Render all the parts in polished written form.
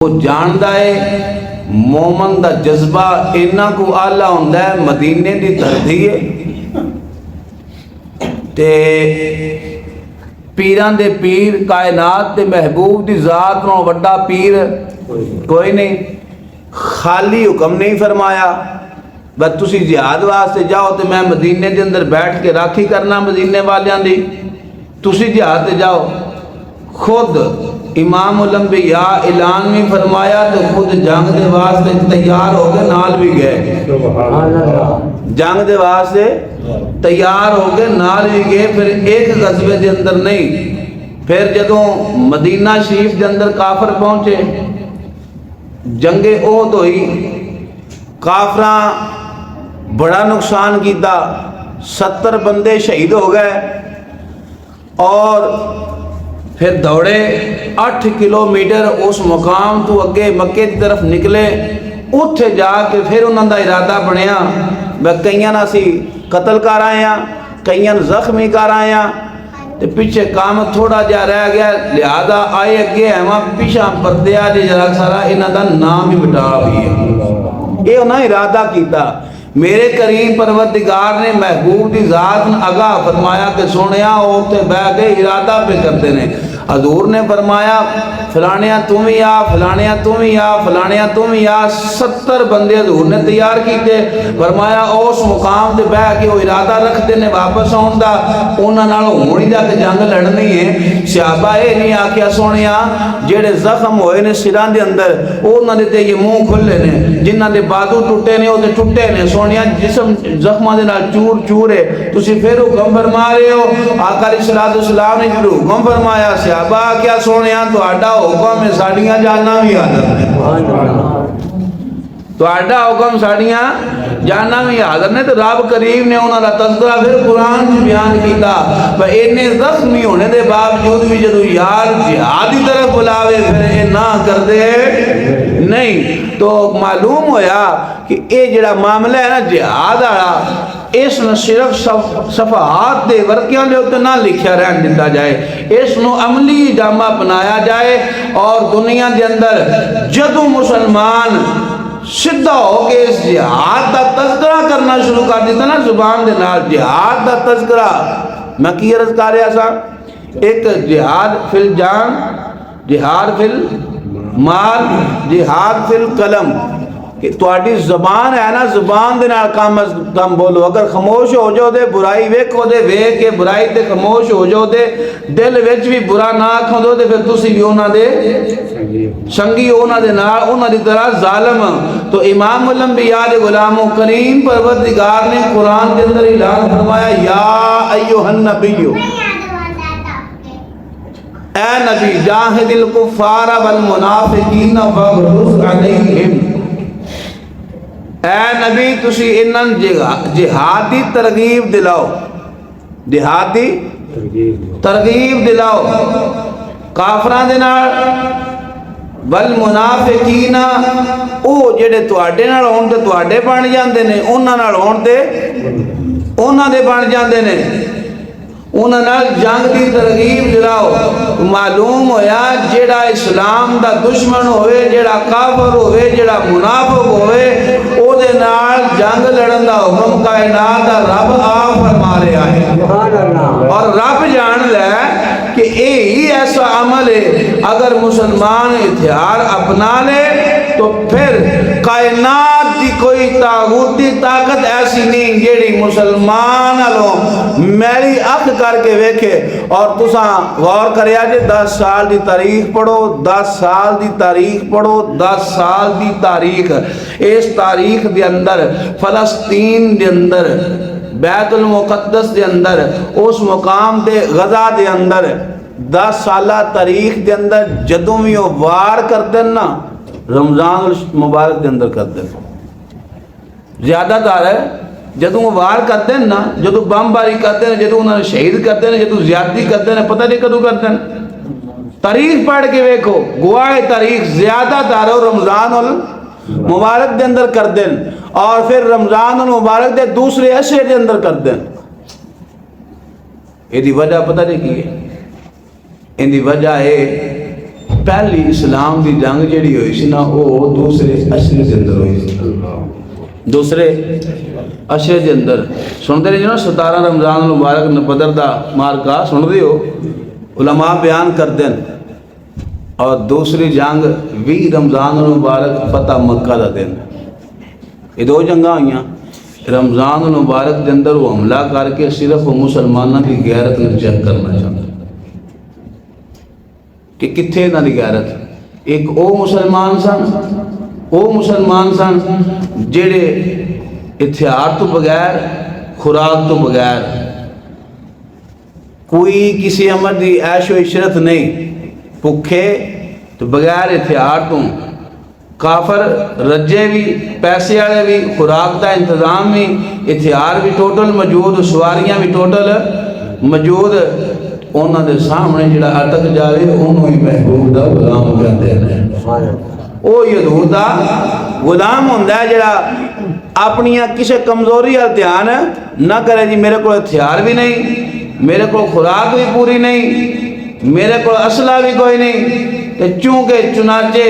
وہ جاندا ہے مومن دا جذبہ اینا کو آلہ ہوندا ہے، مدینے دی دھرتی ہے تے پیران دے پیر کائنات دے محبوب دی ذات نو وڈا پیر کوئی نہیں، خالی حکم نہیں فرمایا بس تسی جہاد واسطے جاؤ تے میں مدینے دے اندر بیٹھ کے راکھی کرنا مدینے والیاں دی، تسی جہاد تے جاؤ۔ خود امام الانبیاء اعلان میں فرمایا تو خود جنگ دے واسطے تیار ہو کے نال بھی گئے، جنگ دے واسطے تیار ہو کے نال بھی گئے۔ پھر ایک غزوے دے اندر نہیں، پھر جدوں مدینہ شریف دے اندر کافر پہنچے، جنگ احد ہوئی، کافراں بڑا نقصان کیتا، 70 بندے شہید ہو گئے، اور پھر دوڑے 8 کلومیٹر اس مقام تو اگے مکے کی طرف نکلے، اتھے جا کے پھر انہوں دا ارادہ بنیا کئیاں اسی قتل کر آئے ہیں، کئیاں زخمی کر آئے ہیں، پیچھے کام تھوڑا جا رہ گیا، لہذا آئے اگے ہمیں پیچھا پردیا جی جرا سارا انہوں دا نام بھی بٹا بھی ہے۔ یہ انہوں نے ارادہ کیتا، میرے کریم پروردگار نے محبوب دی ذات آگاہ فرمایا کہ سونیا ہوتے بہ کے ارادہ پہ کرتے ہیں۔ حضور نے فرمایا فلانیاں تم ہی آ، فلانیاں تم ہی آ، فلانیاں تم ہی آ، 70 بندے حضور نے تیار کیتے، فرمایا اس مقام تے بہ کے وہ ارادہ رکھتے نے واپس آن دا، انہاں نال ہونی دا کہ جنگ لڑنی ہے۔ صحابہ اے نہیں آکھیا سونیا جڑے زخم ہوئے نے سراں دے اندر انہاں دے تے یہ منہ کھلے نے، جنہاں دے بازو ٹوٹے نے او تے ٹوٹے نے، سونیا جسم زخماں دے نال چور چور ہے، تسی پھر حکم فرما رہے ہو۔ آقا علیہ الصلوۃ والسلام نے جو حکم فرمایا صحابہ کیا سونیا تہاڈا حکم ہے ساڈیاں جاناں بھی حاضر نے، تہاڈا حکم ساڈیاں جاناں بھی حاضر نے۔ تو رب کریم نے انہاں دا تذکرہ پھر قرآن چ بیان کیتا، پر اینے زخمی ہونے دے باوجود بھی جدوں یار جہاد کی طرف بلاوے پھر اے نہ کردے نہیں۔ تو معلوم ہویا کہ اے جڑا معاملہ ہے نا جہاد والا، اس نو صرف صفحات دے ورقیاں دے اوتے نہ لکھیا رہن دتا جائے، اس نو عملی جامہ بنایا جائے، اور دنیا دے اندر جدوں مسلمان سدھا ہو کے اس جہاد دا تذکرہ کرنا شروع کر دیتا نا زبان دے نال، جہاد دا تذکرہ میں کی عرض کر رہا سا، ایک جہاد فی الجان، جہاد فی المال، جہاد فی القلم، کہ تواڈی زبان ہے نا زبان دے نال کم از کم بولو، اگر خاموش ہو جاؤ دے برائی ویکھو دے ویکھ کے برائی تے خاموش ہو جاؤ دے، دل وچ بھی برا نہ آکھو دے پھر تسی بھی انہاں دے سنگی، انہاں دے نال انہاں دی طرح ظالم۔ تو امام الانبیاء دے غلاموں کریم پروردگار نے قرآن کے اندر اعلان فرمایا یا ایھا النبی، اے نبی جاہد الکفار والمنافقین واغلظ علیہم، اے نبی تسی انہاں جہادی ترغیب دلاؤ، جہادی ترغیب دلاؤ کافراں دے نال، والمنافقین او جڑے تواڈے نال ہون تے تواڈے بن جاندے نے، انہاں نال ہون تے انہاں دے بن جاندے نے، انہاں نال جنگ دی ترغیب دلاؤ۔ معلوم ہویا جڑا اسلام دا دشمن ہوئے، جڑا کافر ہوئے، جڑا منافق ہوئے، او دے نال جنگ لڑن دا حکم کائنات دا رب آپ فرما رہا ہے، اور رب جان لے کہ اے ہی ایسا عمل ہے اگر مسلمان ہتھیار اپنا لے تو پھر کائنات دی کوئی طاغوتی طاقت ایسی نہیں جیڑی مسلمان الوں میری اکھ کر کے ویکھے۔ اور تساں غور کریا جے 10 سال دی تاریخ پڑھو، 10 سال دی تاریخ پڑھو، 10 سال دی تاریخ، اس تاریخ دے اندر فلسطین دے اندر بیت المقدس دے اندر اس مقام دے غزہ دے اندر 10 سالہ تاریخ دے اندر جدوں بھی وہ وار کردن نا رمضان المبارک دے اندر کردن، زیادہ تر ہے جدوں وہ وار کرتے ہیں نا، جدوں بم باری کرتے ہیں، جدوں انہوں نے شہید کرتے ہیں، جدوں زیادتی کرتے ہیں، پتہ نہیں کدوں کرتے ہیں، تاریخ پڑھ کے ویکھو گواہ تاریخ زیادہ تر رمضان المبارک دے اندر کر دیں، اور پھر رمضان المبارک دے دوسرے عشرے دے اندر کر دیں۔ یہ دی وجہ پتہ نہیں کی ہے، ان دی وجہ ہے پہلی اسلام دی جنگ جڑی ہوئی سی نا وہ دوسرے عشرے دے اندر ہوئی سی، دوسرے عشرے دے اندر سنتے رہے جو نا 17 رمضان المبارک بدر دا مارکا سن رہے ہو علماء بیان کر دیں، اور دوسری جنگ 20 رمضان المبارک فتح مکہ دا دن، یہ دو جنگاں ہوئیاں۔ رمضان المبارک دے اندر وہ حملہ کر کے صرف وہ مسلمانوں کی غیرت نے چیک کرنا چاہتا کہ کتھے نہ دی غیرت۔ ایک او مسلمان سن جڑے ہتھیار تو بغیر، خوراک تو بغیر، کوئی کسی عمر دی عیش و عشرت نہیں، بھوکے تو بغیر ہتھیار تو، کافر رجے بھی، پیسے والے بھی، خوراک کا انتظام بھی، ہتھیار بھی ٹوٹل موجود، سواریاں بھی ٹوٹل موجود، انہوں دے سامنے جڑا اٹک جاوے انہوں ہی محبوب دا غلام کہتے ہیں۔ وہ یہود دا غلام ہوندہ ہے جڑا اپنیاں کسے کمزوری اور دھیان نہ کرے، جی میرے کو ہتھیار بھی نہیں، میرے کو خوراک بھی پوری نہیں، میرے کو اسلحہ بھی کوئی نہیں، چونکہ چنانچہ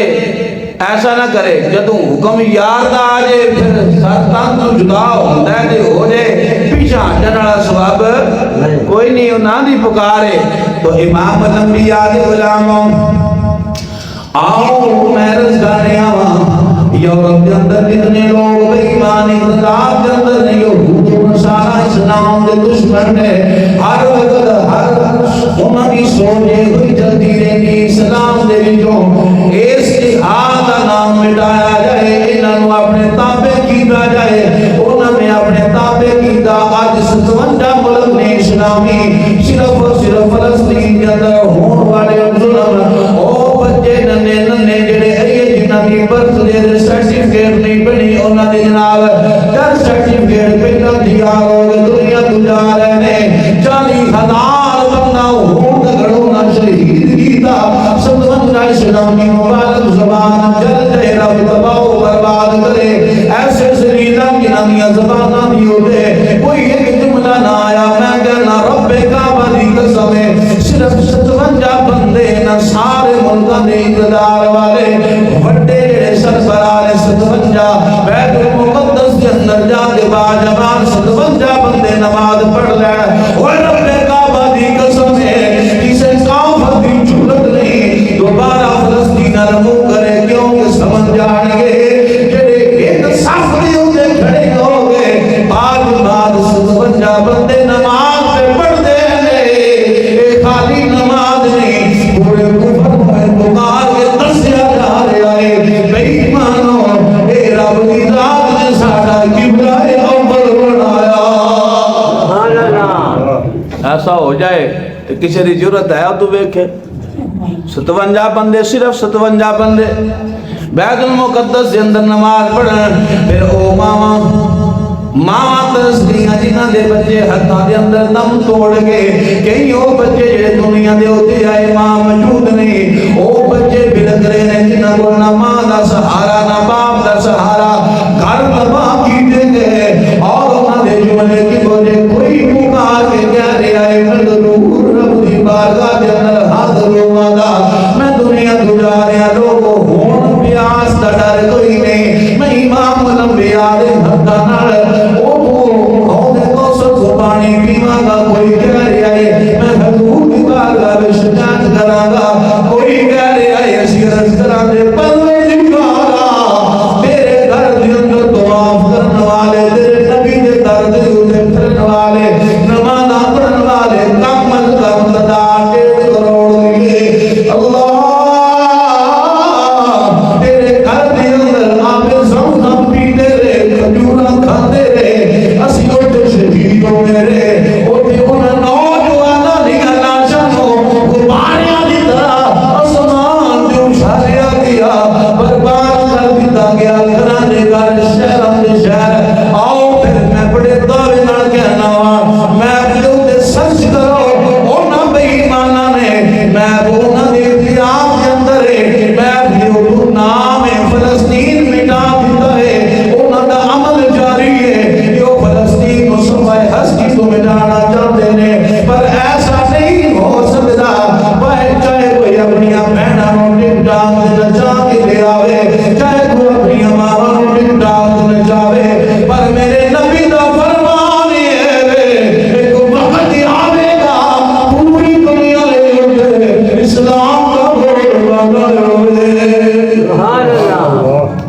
ایسا نہ کرے جدوں حکم یار دا آجے پھر سرطان تو جدا ہوندہ ہے دے ہو جے پیچھا جنڑا سواب کوئی نہیں انہاں دی پکارے۔ تو امام الانبیاء دے غلاموں آؤ میں رزگانے آواں، یورپ کے اندر کتنے لوگ بے ایمان اقتدار کے اندر نہیں، یہود و نصارہ اسلام دے دشمن ہے، ہر وقت ہر انہوں کی سوچے ہوئی جلدی رہنی اسلام دے وچوں اس جہاد کا نام مٹایا جائے، انہوں اپنے تابع کیتا جائے، انہوں نے اپنے تابع کیتا۔ آج 57 ملک نے اسلامی صرف اور صرف فلسطین کے اندر ہون والے ظلم، او بچے ننے ننے جڑے ایے جنہاں دی برتھ ڈے سرٹیفکیٹ نہیں بنی، انہوں نے جناب ڈیتھ سرٹیفکیٹ پہلا دیا ہوگا، دنیا تو جا رہے ہیں 40,000 بندہ ہون کا گھڑونا شہید کیتا، 57 اسلامی مبارک زبان جل جائے رب تباہ و برباد کرے، ایسے سریدہ جنہاں دیا زبانہ بھی ہوتے کوئی ایک جملہ نہ آیا، میں کہنا رب کعبہ دی قسم ہے، صرف 57 بندے نہ سارے ملکہ دے اقتدار والے بڑے جڑے سربراہ 57 بیت المقدس کے اندر جا کے باجبان 57 بندے نماز پڑھ لے، اور رب کعبہ دی قسم ہے کسے کافر دی جھلت نہیں دوبارہ فلسطین رمو کرے، کیونکہ سمجھ جانگے جڑے ایک سفری ہوتے کھڑے ہوگے باجبان 57 بندے نماز پہ پڑھ دے لے، خالی نماز نہیں پورے کفر میں پکار کے دسیا جا رہا ہے، بے ایمانو اے رب دی ذات نے ساڑھا قبلہ اول بنایا۔ ایسا ہو جائے تو کسی دی ضرورت ہے تو بیکھے 57 بندے، صرف 57 بندے بیت المقدس کے اندر نماز پڑھن، پھر او ماں ترس گئیاں جنہاں دے بچے ہتھاں دے اندر دم توڑ گئے، کئی او بچے جڑے دنیا دے ہوتے آئے ماں موجود نہیں، او بچے بلک رہے ہیں جنہاں کو نہ ماں دا سہارا نہ باپ دا سہارا، گھر تباہ کیتے گئے، اور انہاں دے جملے کی وجہ کوئی پکار کے کہہ رہے آئے ملدور رب دی بارگاہ دے اندر حاضر ہوا دا، میں دنیا گزار رہا لوگوں ہون پیاس دا ڈر کوئی نہیں، میں امام الانبیاء دے ہتھاں نال پانی پیوا گا، کوئی کہہ رہا ہے میں حضور کی بارگاہ میں شکایت کراں گا، کوئی کہہ رہا ہے اسی عرض کراں دے پروردگارا تیرے گھر دے اندر طواف کرنے والے، تیرے نبی دے در دے اوتے پھرنے والے، نمازاں پڑھن والے کم از کم 1.5 کروڑ دیے، اللہ تیرے گھر دے اندر آپ زمزم پیتے رہے، کھجوراں کھاتے رہے، اسی اٹھ شہید ہو میرے اوٹے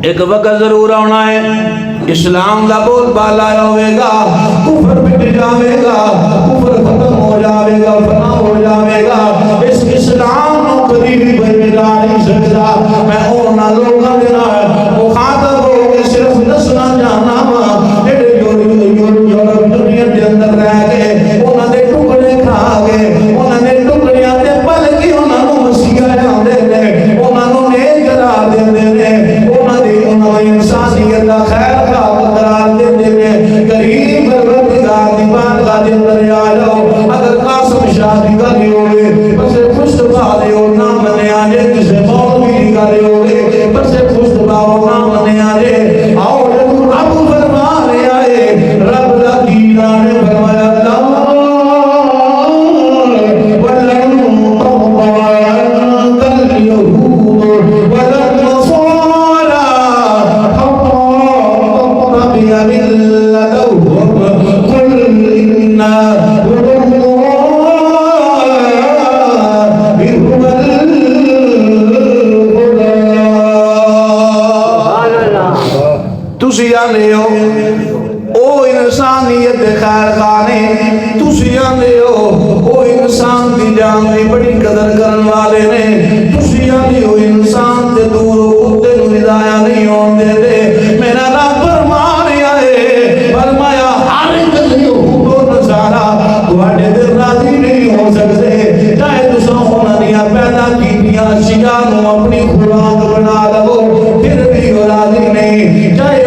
ایک وقت ضرور آنا ہے اسلام دا بول بالا ہوئے گا، کفر مٹ جاوے گا، کفر ختم ہو جاوے گا، فنا ہو جاوے گا۔ اس اسلام نو کبھی بھی بجا نہیں سکتا۔ میں اونا لوگاں دینا مخاطب ہو کے صرف دسنا جانا وا جڑے یورپ دنیا دے اندر رہ گئے، انہاں دے ٹکڑے کھا گئے، انہاں دے ٹکڑیاں تے پل کے انہاں نو مسیح جاندے نے، انہاں نو نیک قرار دیندے نے، انہاں دی انسانیت دا خیر خواہ قرار دیندے نے۔ کریم پروردگار دی بارگاہ دے اندر آ جاؤ۔ اگر قاسم شاہ دی گل ہوئے بسے مصطفیٰ دے او نہ منیا جے، کسے مولوی دی گل ہوئے بسے مصطفیٰ او نہ منیا جے۔ آؤ جدو رب فرما رہا ہے، رب دا کیڑا نے فرمایا تسی آنے ہو او انسانیت خیر خانے، تسی آنے ہو او انسان دی جان دی بڑی قدر کرن والے نے، تسی آنے ہو انسان تے دور ہوتے نو ہدایہ نہیں ہون دے دے۔ میرا رب فرما رہا ہے، فرمایا ہر ایک یہود و نصارا تواڈے تے راضی نہیں ہو سکتے، چاہے تساں انہاں دیاں پیدا کیتیاں اشیاء نو اپنی خوراک بنا لو پھر بھی وہ راضی نہیں، چاہے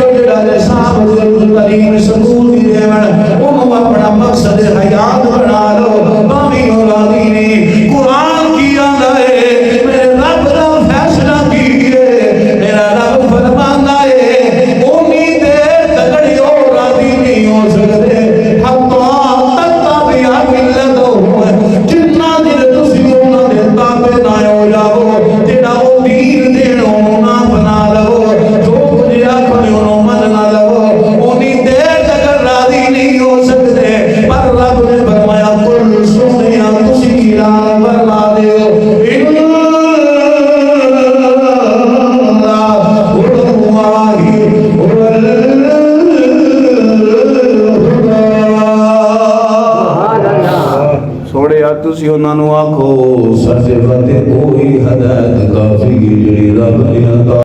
تعلیم سکول دی دیون انہوں اپنا مقصد حیات بنا لو بامی اولادی نے۔ قرآن کی آندا ہے، میرے رب دا فیصلہ کیے، میرا رب فرماندا ہے اونی دیر تکڑی اور راضی نہیں ہو سکتے حتی تتبع ملتہم، جتنا دیر تسی انہاں دے تابع نہ ہو جاؤ، جڑا او دین دین انہوں نہ بنا لو، جو کچھ آکھنے انہوں من نہ لو، نہیں ہو سکتے۔ پر رب نے فرمایا کل سنیا تسی کی ران فرما دیو سوڑے تسی انہاں نو آکھو سچ بات کوئی ہدایت کافی جڑی رب نے عطا